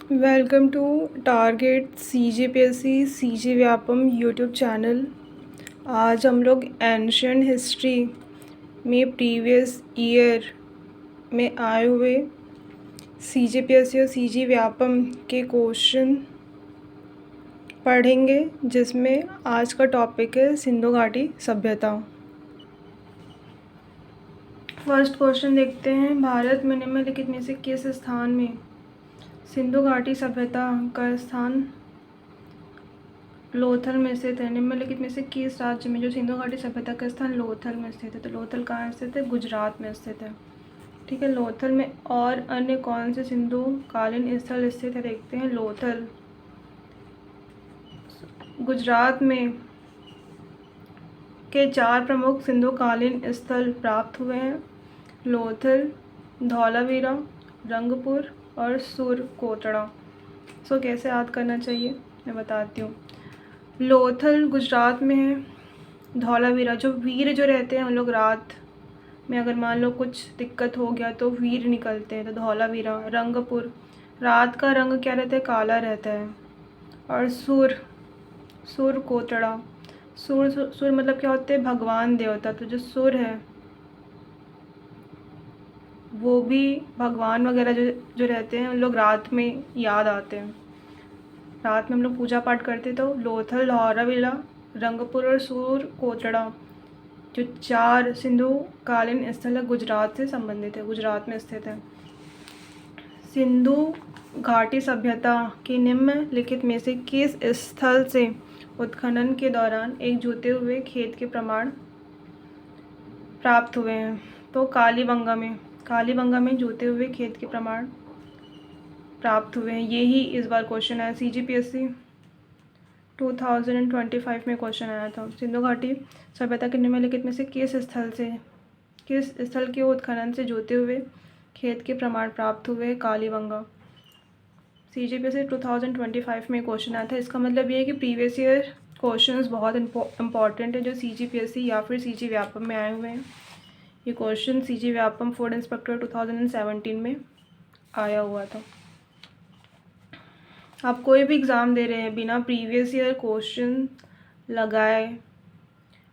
Welcome to target CGPSC CG Vyapam YouTube channel. आज हम लोग एंशियंट हिस्ट्री में प्रीवियस ईयर में आए हुए CGPSC और CG व्यापम के क्वेश्चन पढ़ेंगे, जिसमें आज का टॉपिक है सिंधु घाटी सभ्यता। फर्स्ट क्वेश्चन देखते हैं। भारत में निम्नलिखित में से किस स्थान में सिंधु घाटी सभ्यता का स्थान लोथल में स्थित है? निम्नलिखित में से किस राज्य में जो सिंधु घाटी सभ्यता का स्थान लोथल में स्थित है? तो लोथल कहाँ स्थित है? गुजरात में स्थित है। ठीक है, लोथल में और अन्य कौन से सिंधु कालीन स्थल स्थित है? देखते हैं। लोथल गुजरात में के 4 प्रमुख सिंधु कालीन स्थल प्राप्त हुए हैं: लोथल, धौलावीरा, रंगपुर और सुरकोटड़ा। सो कैसे याद करना चाहिए मैं बताती हूँ। लोथल गुजरात में है। धौलावीरा, जो वीर जो रहते हैं उन लोग रात में अगर मान लो कुछ दिक्कत हो गया तो वीर निकलते हैं, तो धौलावीरा। रंगपुर, रात का रंग क्या रहता है? काला रहता है। और सुरकोटड़ा, सुर मतलब क्या होते हैं? भगवान देवता। तो जो सुर है वो भी भगवान वगैरह जो रहते हैं उन लोग रात में याद आते हैं। रात में हम लोग पूजा पाठ करते। तो लोथल, धौलावीरा, रंगपुर और सुरकोटड़ा जो 4 सिंधु कालीन स्थल है गुजरात से संबंधित है, गुजरात में स्थित है। सिंधु घाटी सभ्यता के निम्नलिखित में से किस स्थल से उत्खनन के दौरान एक जुते हुए खेत के प्रमाण प्राप्त हुए हैं? तो कालीबंगा में जुते हुए खेत के प्रमाण प्राप्त हुए हैं। यही इस बार क्वेश्चन आया CGPSC 2025 में क्वेश्चन आया था। सिंधु घाटी सभ्यता के निम्नलिखित में से किस स्थल के उत्खनन से जुते हुए खेत के प्रमाण प्राप्त हुए? कालीबंगा। CGPSC 2025 में क्वेश्चन आया था। इसका मतलब ये है कि प्रीवियस ईयर क्वेश्चंस बहुत इंपॉर्टेंट है जो CGPSC या फिर CG व्यापम में आए हुए हैं। ये question CG Vyapam food inspector 2017 में आया हुआ था। आप कोई भी एग्ज़ाम दे रहे हैं, बिना प्रीवियस ईयर क्वेश्चन लगाए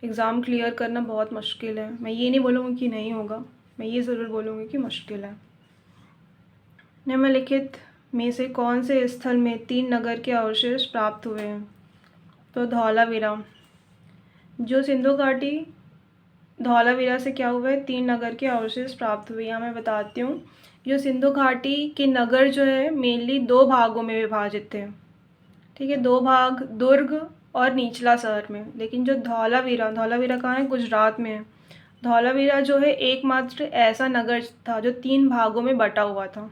एग्ज़ाम क्लियर करना बहुत मुश्किल है। मैं ये नहीं बोलूँगी कि नहीं होगा, मैं ये ज़रूर बोलूँगी कि मुश्किल है। निम्नलिखित में से कौन से स्थल में 3 नगर के अवशेष प्राप्त हुए हैं? तो धौलावीरा, जो सिंधु घाटी धौलावीरा से क्या हुआ है? 3 नगर के अवशेष प्राप्त हुए। यहाँ मैं बताती हूँ, जो सिंधु घाटी के नगर जो है मेनली 2 भागों में विभाजित थे। ठीक है, 2 भाग दुर्ग और निचला शहर में। लेकिन जो धौलावीरा कहाँ है? गुजरात में है। धौलावीरा जो है एकमात्र ऐसा नगर था जो 3 भागों में बटा हुआ था।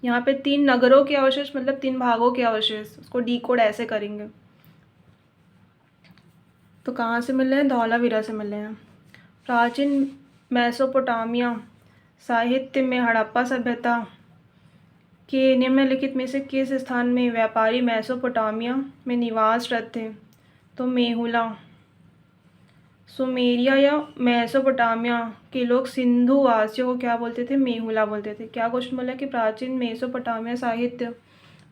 यहाँ पे 3 नगरों के अवशेष मतलब 3 भागों के अवशेष, उसको डिकोड ऐसे करेंगे। तो कहाँ से मिल रहे हैं? धौलावीरा से मिल रहे हैं। प्राचीन मेसोपोटामिया साहित्य में हड़प्पा सभ्यता के निम्नलिखित में से किस स्थान में व्यापारी मेसोपोटामिया में निवासरत थे? तो मेहुला। सुमेरिया या मेसोपोटामिया के लोग सिंधु वासियों को क्या बोलते थे? मेहुला बोलते थे। क्या क्वेश्चन बोला कि प्राचीन मेसोपोटामिया साहित्य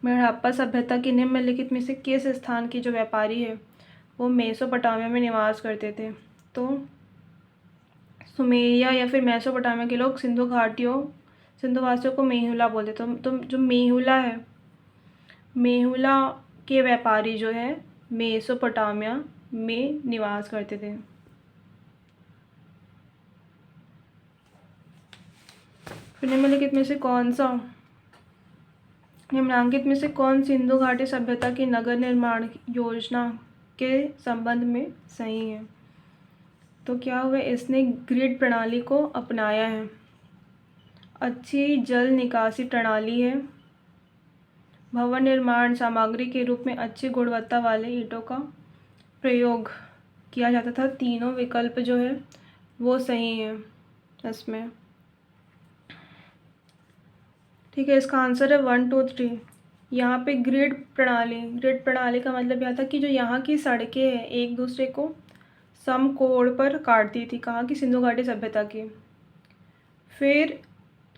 में हड़प्पा सभ्यता के निम्नलिखित में से किस स्थान के जो व्यापारी है वो मेसोपोटामिया में निवास करते थे? तो सुमेरिया या फिर मेसोपोटामिया के लोग सिंधु वासियों को मेहुला बोलते। तो जो मेहुला है, मेहुला के व्यापारी जो है मेसोपोटामिया में निवास करते थे। फिर निम्नलिखित में से कौन सिंधु घाटी सभ्यता की नगर निर्माण योजना के संबंध में सही है? तो क्या हुआ? इसने ग्रिड प्रणाली को अपनाया है। अच्छी जल निकासी प्रणाली है। भवन निर्माण सामग्री के रूप में अच्छी गुणवत्ता वाले ईंटों का प्रयोग किया जाता था। तीनों विकल्प जो है वो सही है इसमें। ठीक है, इसका आंसर है 1 2 3। यहाँ पे ग्रिड प्रणाली का मतलब यह था कि जो यहाँ की सड़कें हैं एक दूसरे को समकोण पर काटती थी। कहाँ की? सिंधु घाटी सभ्यता की। फिर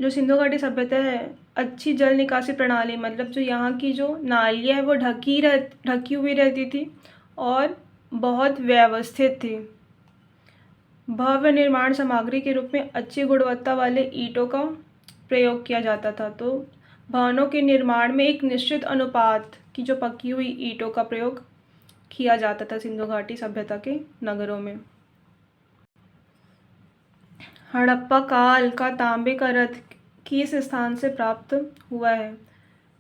जो सिंधु घाटी सभ्यता है अच्छी जल निकासी प्रणाली, मतलब जो यहाँ की जो नालियाँ है वो ढकी हुई रहती थी और बहुत व्यवस्थित थी। भव्य निर्माण सामग्री के रूप में अच्छी गुणवत्ता वाले ईंटों का प्रयोग किया जाता था। तो भवनों के निर्माण में एक निश्चित अनुपात की जो पकी हुई ईंटों का प्रयोग किया जाता था सिंधु घाटी सभ्यता के नगरों में। हड़प्पा काल का तांबे का रथ किस स्थान से प्राप्त हुआ है?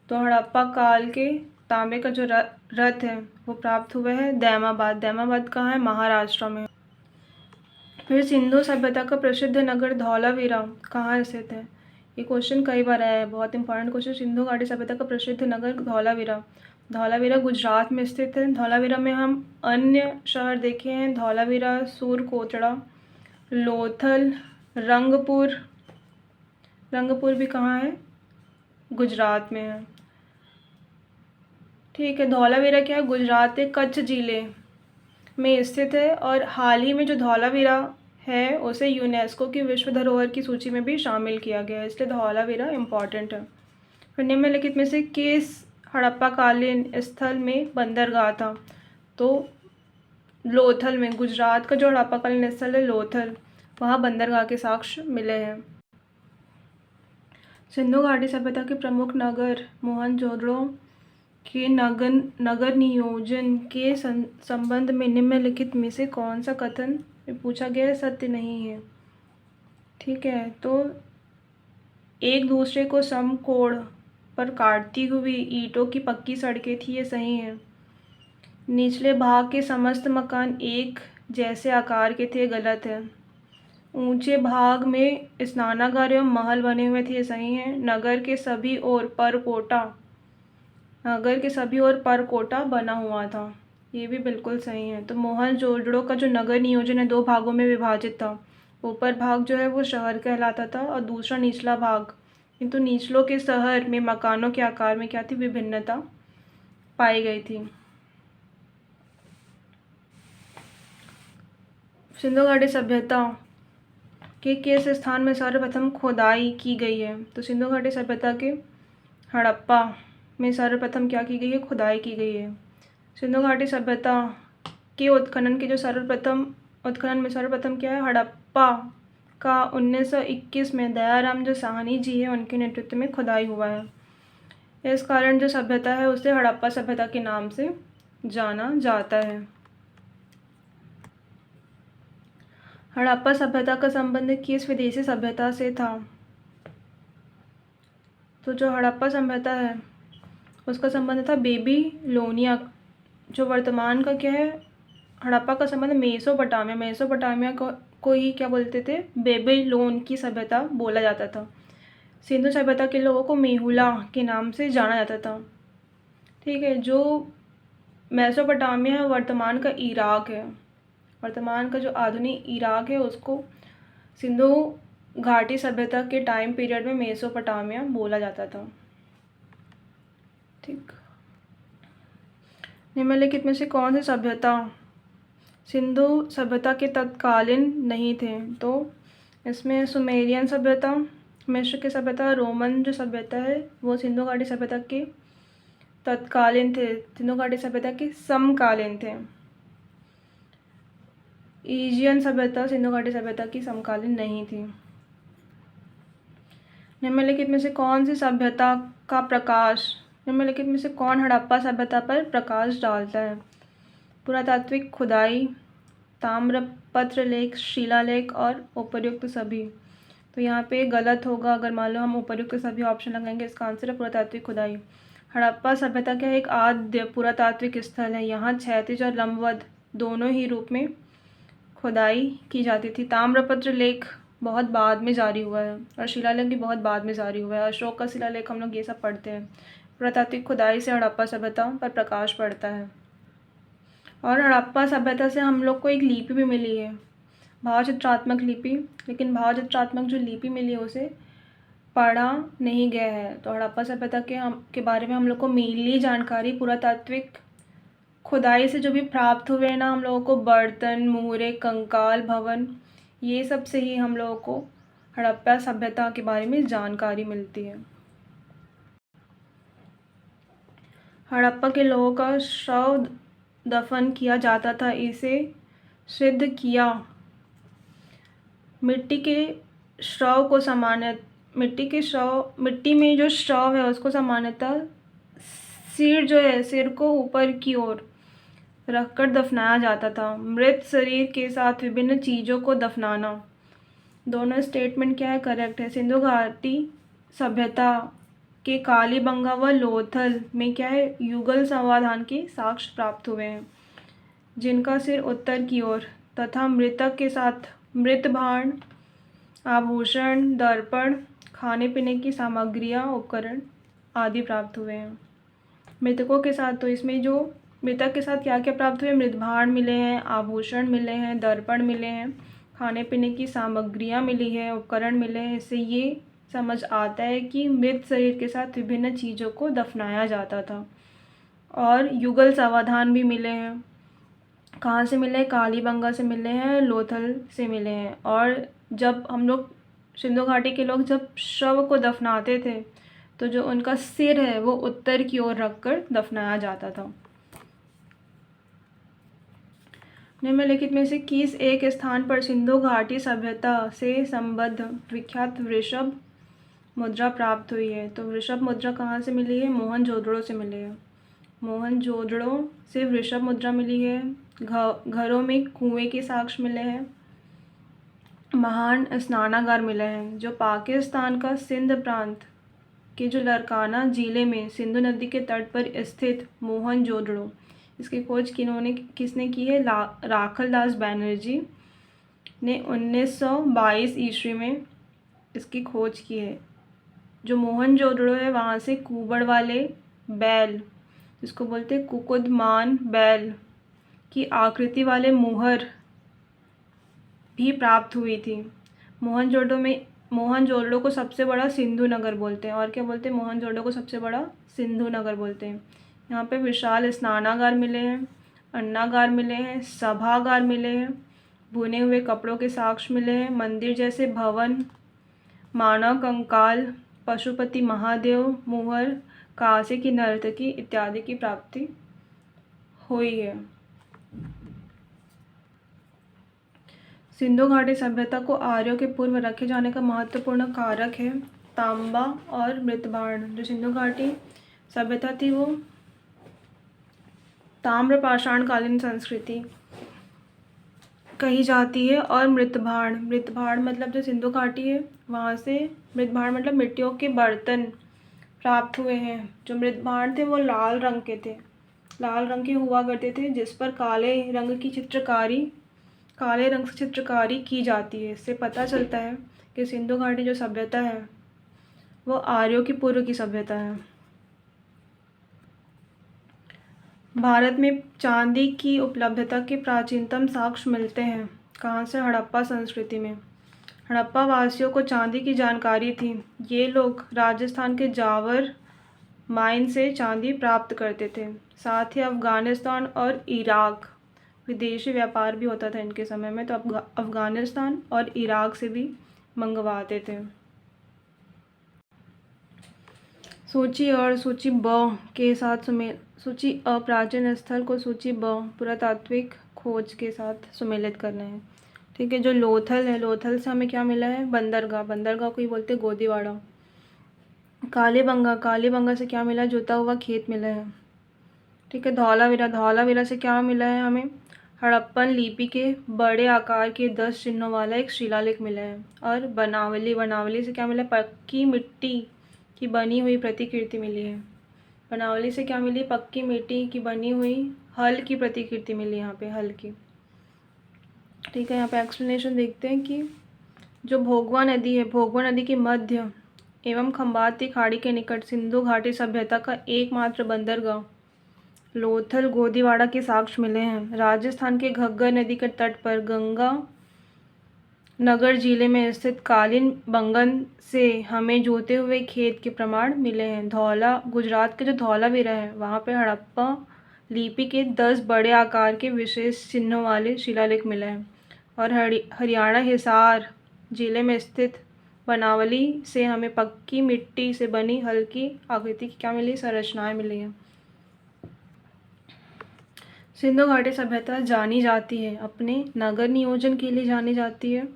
तो हड़प्पा काल के तांबे का जो रथ है वो प्राप्त हुआ है दैमाबाद। दैमाबाद कहाँ है? महाराष्ट्र में। फिर सिंधु सभ्यता का प्रसिद्ध नगर धौलावीरा कहाँ स्थित है? ये क्वेश्चन कई बार आया है, बहुत इंपॉर्टेंट क्वेश्चन। सिंधु घाटी सभ्यता का प्रसिद्ध नगर धौलावीरा। धौलावीरा गुजरात में स्थित है। धौलावीरा में हम अन्य शहर देखे हैं, धौलावीरा, सूरकोटड़ा, लोथल, रंगपुर। रंगपुर भी कहाँ है? गुजरात में है। ठीक है, धौलावीरा क्या है? गुजरात के कच्छ जिले में स्थित है और हाल ही में जो धौलावीरा है उसे यूनेस्को की विश्व धरोहर की सूची में भी शामिल किया गया है, इसलिए धौलावीरा इम्पॉर्टेंट है। फिर निम्नलिखित में से किस हड़प्पाकालीन स्थल में बंदरगाह था? तो लोथल में, गुजरात का जो हड़प्पाकालीन स्थल है लोथल, वहाँ बंदरगाह के साक्ष्य मिले हैं। सिंधु घाटी सभ्यता के प्रमुख नगर मोहनजोदड़ो के नगर नियोजन के संबंध में निम्नलिखित में से कौन सा कथन पूछा गया है सत्य नहीं है? ठीक है, तो एक दूसरे को समकोण पर काटती हुई ईंटों की पक्की सड़कें थी, ये सही है। निचले भाग के समस्त मकान एक जैसे आकार के थे, गलत है। ऊंचे भाग में स्नानागार एवं महल बने हुए थे, ये सही है। नगर के सभी ओर परकोटा बना हुआ था, ये भी बिल्कुल सही है। तो मोहनजोदड़ो का जो नगर नियोजन है 2 भागों में विभाजित था। ऊपर भाग जो है वो शहर कहलाता था और दूसरा निचला भाग, किंतु निचलों के शहर में मकानों के आकार में क्या थी? विभिन्नता पाई गई थी। सिंधु घाटी सभ्यता के किस स्थान में सर्वप्रथम खुदाई की गई है? तो सिंधु घाटी सभ्यता के हड़प्पा में सर्वप्रथम क्या की गई है? खुदाई की गई है। सिंधु घाटी सभ्यता के उत्खनन में सर्वप्रथम क्या है? हड़प्पा का 1921 में दयाराम जो साहनी जी है उनके नेतृत्व में खुदाई हुआ है। इस कारण जो सभ्यता है उसे हड़प्पा सभ्यता के नाम से जाना जाता है। हड़प्पा सभ्यता का संबंध किस विदेशी सभ्यता से था? तो जो हड़प्पा सभ्यता है उसका संबंध था बेबीलोनिया, जो वर्तमान का क्या है? हड़प्पा का संबंध मेसोपोटामिया को ही क्या बोलते थे? बेबीलोन की सभ्यता बोला जाता था। सिंधु सभ्यता के लोगों को मेहुला के नाम से जाना जाता था। ठीक है, जो मेसोपोटामिया है वर्तमान का इराक है। वर्तमान का जो आधुनिक इराक है उसको सिंधु घाटी सभ्यता के टाइम पीरियड में मेसोपोटामिया बोला जाता था। ठीक, निम्नलिखित में से कौन सी सभ्यता सिंधु सभ्यता के तत्कालीन नहीं थे? तो इसमें सुमेरियन सभ्यता, मिस्र की सभ्यता, रोमन जो सभ्यता है वो सिंधु घाटी सभ्यता के तत्कालीन थे, सिंधु घाटी सभ्यता के समकालीन थे। ईजियन सभ्यता सिंधु घाटी सभ्यता की समकालीन नहीं थी। निम्नलिखित में से कौन सी सभ्यता का प्रकाश, निम्नलिखित में से कौन हड़प्पा सभ्यता पर प्रकाश डालता है? पुरातात्विक खुदाई, ताम्रपत्र लेख, शिलालेख और उपर्युक्त सभी। तो यहाँ पे गलत होगा अगर मान लो हम उपर्युक्त सभी ऑप्शन लगाएंगे। इसका आंसर है पुरातात्विक खुदाई। हड़प्पा सभ्यता क्या एक आद्य पुरातात्विक स्थल है, यहाँ क्षैतिज और लंबवत दोनों ही रूप में खुदाई की जाती थी। ताम्रपत्र लेख बहुत बाद में जारी हुआ है और शिलालेख भी बहुत बाद में जारी हुआ है। अशोक का शिलालेख हम लोग ये सब पढ़ते हैं। पुरातात्विक खुदाई से हड़प्पा सभ्यता पर प्रकाश पड़ता है। और हड़प्पा सभ्यता से हम लोग को एक लिपि भी मिली है, भावचित्रात्मक लिपि, लेकिन भावचित्रात्मक जो लिपि मिली है उसे पढ़ा नहीं गया है। तो हड़प्पा सभ्यता के बारे में हम लोग को मेनली जानकारी पुरातात्विक खुदाई से जो भी प्राप्त हुए हैं ना हम लोगों को, बर्तन, मुहरे, कंकाल, भवन, ये सब से ही हम लोगों को हड़प्पा सभ्यता के बारे में जानकारी मिलती है। हड़प्पा के लोगों का शव दफन किया जाता था, इसे सिद्ध किया। मिट्टी के शव को सामान्य मिट्टी में जो शव है उसको सामान्यतः सिर जो है, सिर को ऊपर की ओर रखकर दफनाया जाता था। मृत शरीर के साथ विभिन्न चीज़ों को दफनाना। दोनों स्टेटमेंट क्या है, करेक्ट है। सिंधु घाटी सभ्यता के कालीबंगा व लोथल में क्या है, युगल समाधान के साक्ष्य प्राप्त हुए हैं, जिनका सिर उत्तर की ओर तथा मृतक के साथ मृत भांड, आभूषण, दर्पण, खाने पीने की सामग्रियां, उपकरण आदि प्राप्त हुए हैं। मृतकों के साथ तो इसमें जो मृतक के साथ क्या क्या प्राप्त हुए, मृत भांड मिले हैं, आभूषण मिले हैं, दर्पण मिले हैं, खाने पीने की सामग्रियां मिली है, उपकरण मिले हैं। इससे ये समझ आता है कि मृत शरीर के साथ विभिन्न चीज़ों को दफनाया जाता था। और युगल समाधान भी मिले हैं। कहाँ से मिले, कालीबंगा से मिले हैं, लोथल से मिले हैं। और जब हम लोग सिंधु घाटी के लोग जब शव को दफनाते थे तो जो उनका सिर है वो उत्तर की ओर रखकर दफनाया जाता था। निम्नलिखित में से किस एक स्थान पर सिंधु घाटी सभ्यता से संबद्ध विख्यात वृषभ मुद्रा प्राप्त हुई है? तो वृषभ मुद्रा कहाँ से मिली है? मोहनजोदड़ो से मिली है। मोहनजोदड़ो से वृषभ मुद्रा मिली है। घरों में कुएं के साक्ष्य मिले हैं। महान स्नानागार मिले हैं। जो पाकिस्तान का सिंध प्रांत के जो लरकाना जिले में सिंधु नदी के तट पर स्थित मोहनजोदड़ो, इसकी खोज किसने की है? राखल दास बैनर्जी ने 1922 ईस्वी में इसकी खोज की है। जो मोहनजोदड़ो है वहाँ से कुबड़ वाले बैल, जिसको बोलते हैं कुकुदमान बैल की आकृति वाले मुहर भी प्राप्त हुई थी। मोहनजोदड़ो को सबसे बड़ा सिंधु नगर बोलते हैं। और क्या बोलते हैं? मोहनजोदड़ो को सबसे बड़ा सिंधु नगर बोलते हैं। यहाँ पे विशाल स्नानागार मिले हैं, अन्नागार मिले हैं, सभागार मिले हैं, भुने हुए कपड़ों के साक्ष्य मिले हैं, मंदिर जैसे भवन, मानव कंकाल, पशुपति महादेव मुहर, कांसे की नर्तकी इत्यादि की प्राप्ति हुई है। सिंधु घाटी सभ्यता को आर्यों के पूर्व रखे जाने का महत्वपूर्ण कारक है तांबा और मृतभांड। जो सिंधु घाटी सभ्यता थी वो ताम्रपाषाण कालीन संस्कृति कही जाती है। और मृतभांड मतलब जो सिंधु घाटी है वहाँ से मृतभांड मतलब मिट्टियों के बर्तन प्राप्त हुए हैं। जो मृतभांड थे वो लाल रंग के हुआ करते थे, जिस पर काले रंग से चित्रकारी की जाती है। इससे पता चलता है कि सिंधु घाटी जो सभ्यता है वो आर्यों की पूर्व की सभ्यता है। भारत में चांदी की उपलब्धता के प्राचीनतम साक्ष्य मिलते हैं कहाँ से? हड़प्पा संस्कृति में। हड़प्पा वासियों को चांदी की जानकारी थी। ये लोग राजस्थान के जावर माइन से चांदी प्राप्त करते थे। साथ ही अफ़गानिस्तान और इराक, विदेशी व्यापार भी होता था इनके समय में, तो अफ़गानिस्तान और इराक से भी मंगवाते थे। सूची और सूची ब के साथ सूची अ प्राचीन स्थल को सूची ब पुरातात्विक खोज के साथ सुमेलित करना है। ठीक है। जो लोथल है, लोथल से हमें क्या मिला है? बंदरगाह को ही बोलते हैं गोदीवाड़ा। कालीबंगा से क्या मिला? जोता हुआ खेत मिला है। ठीक है। धौलावीरा से क्या मिला है हमें? हड़प्पन लिपि के बड़े आकार के 10 चिन्हों वाला एक शिलालेख मिला है। और बनावली से क्या मिला? पक्की मिट्टी की बनी हुई प्रतिकृति मिली है। बनावली से क्या मिली? पक्की मिट्टी की बनी हुई हल की प्रतिकृति मिली, यहाँ पे हल की। ठीक है। यहाँ पे एक्सप्लेनेशन देखते हैं कि जो भोगवा नदी है, भोगवा नदी के मध्य एवं खंबाती खाड़ी के निकट सिंधु घाटी सभ्यता का एकमात्र बंदरगाह लोथल गोदीवाड़ा के साक्ष्य मिले हैं। राजस्थान के घग्गर नदी के तट पर गंगा नगर जिले में स्थित कालीन बंगन से हमें जोते हुए खेत के प्रमाण मिले हैं। गुजरात के जो धौलावीरा है वहाँ पे हड़प्पा लिपि के 10 बड़े आकार के विशेष चिन्हों वाले शिलालेख मिले हैं। और हरियाणा हिसार जिले में स्थित बनावली से हमें पक्की मिट्टी से बनी हल्की आकृति की क्या मिली? संरचनाएं मिली हैं। सिंधु घाटी सभ्यता जानी जाती है अपने नगर नियोजन के लिए जानी जाती है,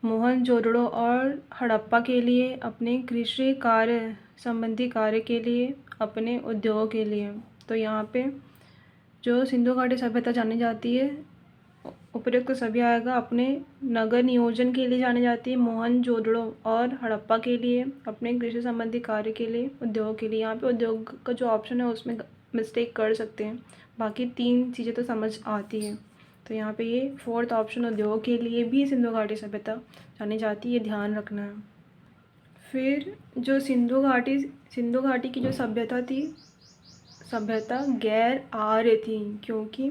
मोहनजोदड़ो और हड़प्पा के लिए अपने कृषि कार्य संबंधी कार्य के लिए, अपने उद्योगों के लिए। तो यहाँ पे जो सिंधु घाटी सभ्यता जानी जाती है उपयुक्त सभी आएगा। अपने नगर नियोजन के लिए जानी जाती है मोहनजोदड़ो और हड़प्पा के लिए, अपने कृषि संबंधी कार्य के लिए, उद्योग के लिए। यहाँ पे उद्योग का जो ऑप्शन है उसमें मिस्टेक कर सकते हैं, बाकी 3 चीज़ें तो समझ आती हैं। तो यहाँ पे ये 4th ऑप्शन उद्योग के लिए भी सिंधु घाटी सभ्यता जानी जाती है, ये ध्यान रखना है। फिर जो सिंधु घाटी की जो सभ्यता थी, सभ्यता गैर आर्य थी, क्योंकि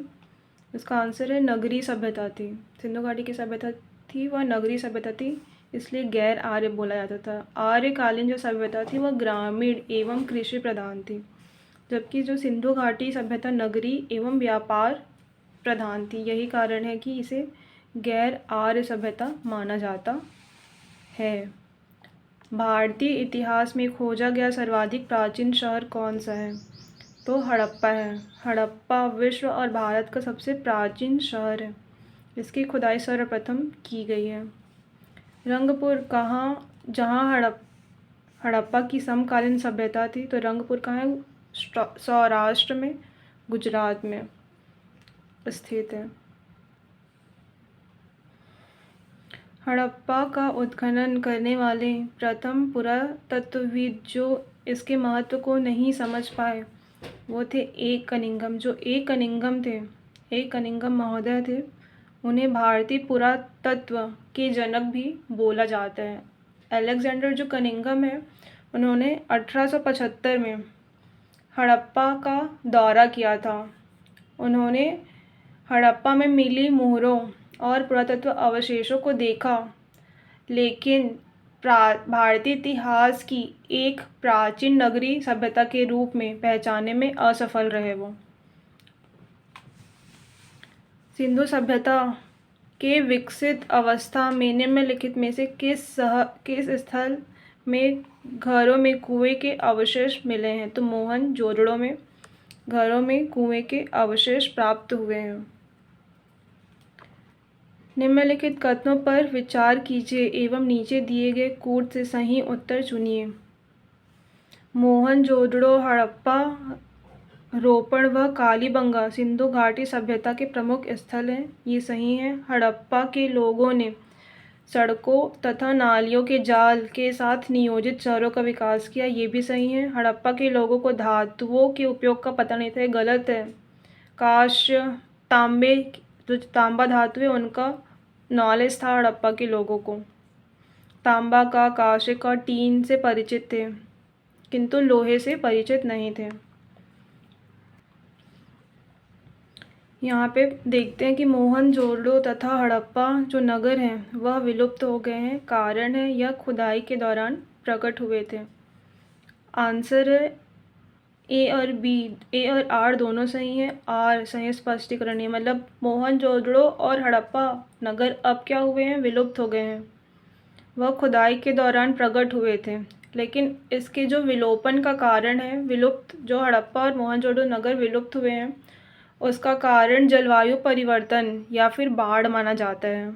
इसका आंसर है नगरी सभ्यता थी। सिंधु घाटी की सभ्यता थी वह नगरी सभ्यता थी, इसलिए गैर आर्य बोला जाता था। आर्यकालीन जो सभ्यता थी वह ग्रामीण एवं कृषि प्रधान थी, जबकि जो सिंधु घाटी सभ्यता नगरी एवं व्यापार प्रधान थी। यही कारण है कि इसे गैर आर्य सभ्यता माना जाता है। भारतीय इतिहास में खोजा गया सर्वाधिक प्राचीन शहर कौन सा है? तो हड़प्पा है। हड़प्पा विश्व और भारत का सबसे प्राचीन शहर है, इसकी खुदाई सर्वप्रथम की गई है। रंगपुर कहाँ, जहाँ हड़प्पा की समकालीन सभ्यता थी, तो रंगपुर कहाँ है? सौराष्ट्र में, गुजरात में स्थित है। हड़प्पा का उत्खनन करने वाले प्रथम पुरातत्वविद जो इसके महत्व को नहीं समझ पाए वो थे ए कनिंघम। जो ए कनिंघम महोदय थे, उन्हें भारतीय पुरातत्व के जनक भी बोला जाता है। अलेक्जेंडर जो कनिंघम है, उन्होंने 1875 में हड़प्पा का दौरा किया था। उन्होंने हड़प्पा में मिली मोहरों और पुरातत्व अवशेषों को देखा, लेकिन भारतीय इतिहास की एक प्राचीन नगरी सभ्यता के रूप में पहचानने में असफल रहे वो। सिंधु सभ्यता के विकसित अवस्था में निम्नलिखित में से किस स्थल में घरों में कुएं के अवशेष मिले हैं? तो मोहनजोदड़ो में घरों में कुएं के अवशेष प्राप्त हुए हैं। निम्नलिखित कथनों पर विचार कीजिए एवं नीचे दिए गए कूट से सही उत्तर चुनिए। मोहनजोदड़ो, हड़प्पा, रोपड़ व कालीबंगा सिंधु घाटी सभ्यता के प्रमुख स्थल हैं, ये सही है। हड़प्पा के लोगों ने सड़कों तथा नालियों के जाल के साथ नियोजित शहरों का विकास किया, ये भी सही है। हड़प्पा के लोगों को धातुओं के उपयोग का पता नहीं था, गलत है। कांस्य, तांबे, जो तांबा धातु है उनका नॉलेज था हड़प्पा के लोगों को। तांबा का, कांस्य का, टीन से परिचित थे, किंतु लोहे से परिचित नहीं थे। यहाँ पे देखते हैं कि मोहनजोदड़ो तथा हड़प्पा जो नगर हैं वह विलुप्त हो गए हैं। कारण है यह खुदाई के दौरान प्रकट हुए थे। आंसर है ए और आर दोनों सही है। आर सही स्पष्टीकरण है, मतलब मोहनजोदड़ो और हड़प्पा नगर अब क्या हुए हैं? विलुप्त हो गए हैं। वह खुदाई के दौरान प्रकट हुए थे, लेकिन इसके जो विलोपन का कारण है, विलुप्त जो हड़प्पा और मोहनजोदड़ो नगर विलुप्त हुए हैं उसका कारण जलवायु परिवर्तन या फिर बाढ़ माना जाता है।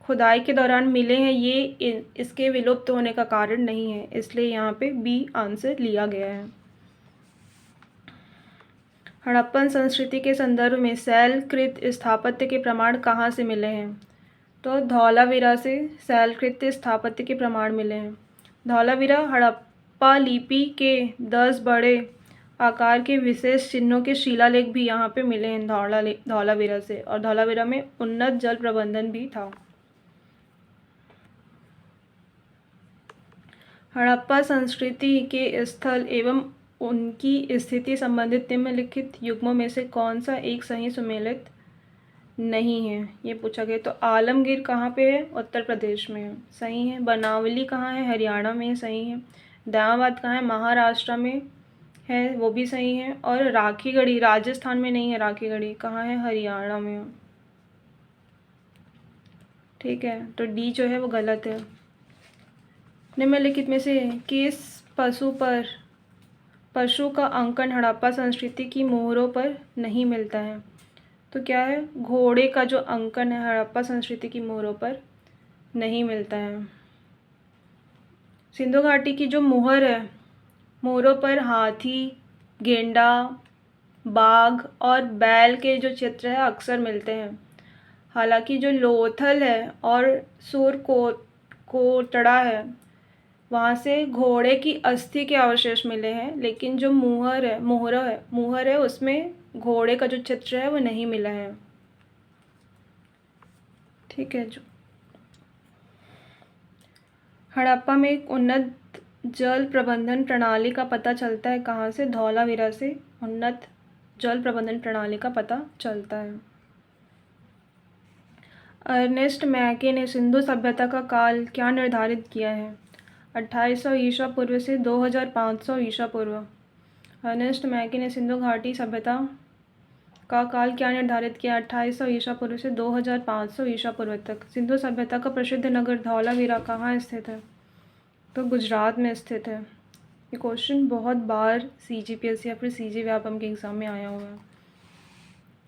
खुदाई के दौरान मिले हैं, ये इसके विलुप्त होने का कारण नहीं है, इसलिए यहाँ पे बी आंसर लिया गया है। हड़प्पन संस्कृति के संदर्भ में शैलकृत स्थापत्य के प्रमाण कहाँ से मिले हैं? तो धौलावीरा से शैलकृत स्थापत्य के प्रमाण मिले हैं। धौलावीरा हड़प्पा लिपि के 10 बड़े आकार के विशेष चिन्हों के शिलालेख भी यहाँ पे मिले हैं धौलावीरा से, और धौलावीरा में उन्नत जल प्रबंधन भी था। हड़प्पा संस्कृति के स्थल एवं उनकी स्थिति संबंधित निम्नलिखित युग्मों में से कौन सा एक सही सुमेलित नहीं है, ये पूछा गया। तो आलमगीर कहाँ पे है? उत्तर प्रदेश में है, सही है। बनावली कहाँ है? हरियाणा में, सही है। दामाबाद कहाँ है? महाराष्ट्र में है, वो भी सही है। और राखीगढ़ी राजस्थान में नहीं है, राखीगढ़ी कहाँ है? हरियाणा में। ठीक है, तो डी जो है वो गलत है। निम्नलिखित में से किस पशु पर पशु का अंकन हड़प्पा संस्कृति की मोहरों पर नहीं मिलता है। तो क्या है, घोड़े का जो अंकन है हड़प्पा संस्कृति की मोहरों पर नहीं मिलता है। सिंधु घाटी की जो मोहर है, मोहरों पर हाथी, गेंडा, बाघ और बैल के जो चित्र है अक्सर मिलते हैं। हालांकि जो लोथल है और कोटड़ा है वहाँ से घोड़े की अस्थि के अवशेष मिले हैं, लेकिन जो मुहर है उसमें घोड़े का जो चित्र है वो नहीं मिला है। ठीक है। जो हड़प्पा में एक उन्नत जल प्रबंधन प्रणाली का पता चलता है कहाँ से? धौलावीरा से उन्नत जल प्रबंधन प्रणाली का पता चलता है। अर्नेस्ट मैके ने सिंधु सभ्यता का काल क्या निर्धारित किया है? 2800 ईसा पूर्व से 2500 ईसा पूर्व। अर्नेस्ट मैके ने सिंधु घाटी सभ्यता का काल क्या निर्धारित किया? 2800 ईसा पूर्व से 2500 ईसा पूर्व तक। सिंधु सभ्यता का प्रसिद्ध नगर धौलावीरा कहाँ स्थित है? तो गुजरात में स्थित है। ये क्वेश्चन बहुत बार CGPSC या फिर CG व्यापम के एग्जाम में आया हुआ है।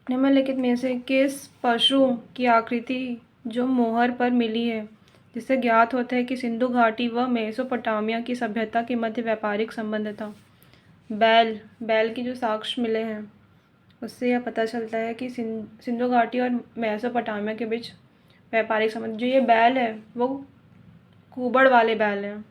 निम्नलिखित में से किस पशु की आकृति जो मोहर पर मिली है जिससे ज्ञात होता है कि सिंधु घाटी व मेसोपोटामिया की सभ्यता के मध्य व्यापारिक संबंध था? बैल की जो साक्ष्य मिले हैं उससे यह पता चलता है कि सिंधु घाटी और मेसोपोटामिया के बीच व्यापारिक संबंध। जो ये बैल है वो कुबड़ वाले बैल हैं।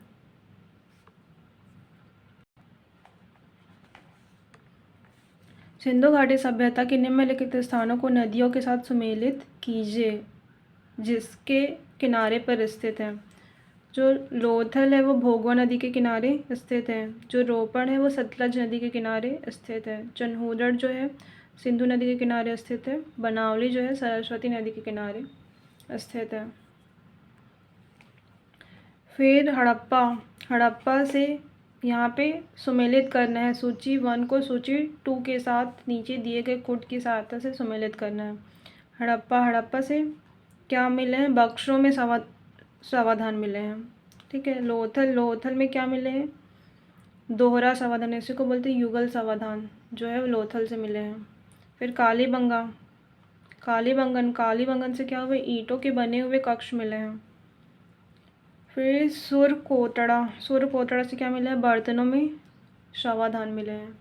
सिंधु घाटी सभ्यता के निम्नलिखित स्थानों को नदियों के साथ सुमेलित कीजिए जिसके किनारे पर स्थित है। जो लोथल है वो भोगवा नदी के किनारे स्थित है। जो रोपण है वो सतलज नदी के किनारे स्थित है। चन्हूदड़ जो है सिंधु नदी के किनारे स्थित है। बनावली जो है सरस्वती नदी के किनारे स्थित है। फिर हड़प्पा से यहाँ पे सुमेलित करना है। सूची 1 को सूची 2 के साथ नीचे दिए गए कोड की सहायता से सुमेलित करना है। हड़प्पा से क्या मिले हैं? बक्सों में समाधान मिले हैं। ठीक है। लोथल में क्या मिले हैं? दोहरा समाधान, इसी को बोलते हैं युगल समाधान, जो है लोथल से मिले हैं। फिर कालीबंगन से क्या हुए? ईंटों के बने हुए कक्ष मिले हैं। फिर सुरकोटड़ा से क्या मिला है? बर्तनों में शवाधान मिले हैं।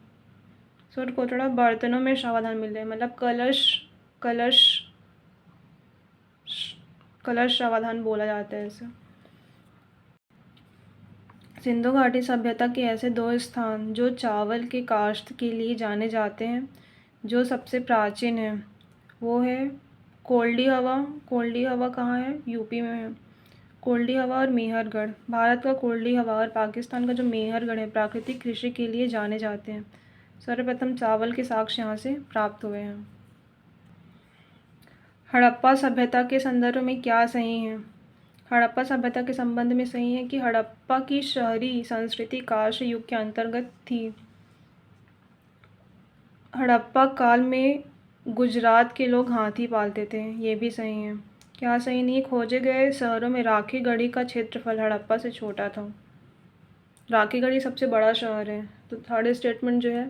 सुरकोटड़ा बर्तनों में शवाधान मिले हैं, मतलब कलश शवाधान बोला जाता है इसे। सिंधु घाटी सभ्यता के ऐसे 2 स्थान जो चावल के काश्त के लिए जाने जाते हैं जो सबसे प्राचीन है वो है कोल्डी हवा कहाँ है? यूपी में है। कोल्डी हवा और मेहरगढ़। भारत का कोल्डी हवा और पाकिस्तान का जो मेहरगढ़ है प्राकृतिक कृषि के लिए जाने जाते हैं। सर्वप्रथम चावल के साक्ष्य यहाँ से प्राप्त हुए हैं। हड़प्पा सभ्यता के संदर्भ में क्या सही है? हड़प्पा सभ्यता के संबंध में सही है कि हड़प्पा की शहरी संस्कृति कांस्य युग के अंतर्गत थी। हड़प्पा काल में गुजरात के लोग हाथी पालते थे, ये भी सही है। क्या सही नहीं? खोजे गए शहरों में राखीगढ़ी का क्षेत्रफल हड़प्पा से छोटा था। राखीगढ़ी सबसे बड़ा शहर है, तो थर्ड स्टेटमेंट जो है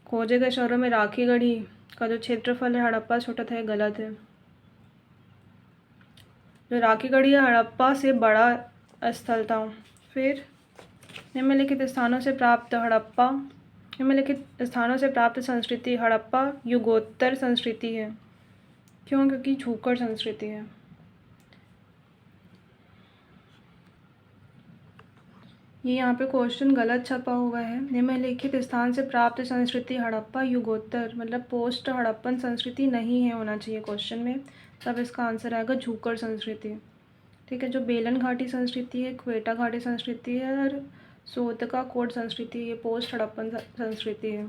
खोजे गए शहरों में राखीगढ़ी का जो क्षेत्रफल है हड़प्पा छोटा था, गलत है। जो राखीगढ़ी है हड़प्पा से बड़ा स्थल था। फिर निम्नलिखित स्थानों से प्राप्त संस्कृति हड़प्पा युगोत्तर संस्कृति है। क्यों? क्योंकि झूकर संस्कृति है। ये यहाँ पे क्वेश्चन गलत छपा हुआ है। निम्नलिखित स्थान से प्राप्त संस्कृति हड़प्पा युगोत्तर, मतलब पोस्ट हड़प्पन संस्कृति नहीं है होना चाहिए क्वेश्चन में। तब इसका आंसर आएगा झूकर संस्कृति। ठीक है। जो बेलन घाटी संस्कृति है, क्वेटा घाटी संस्कृति है और सोतका कोट संस्कृति, ये पोस्ट हड़प्पन संस्कृति है।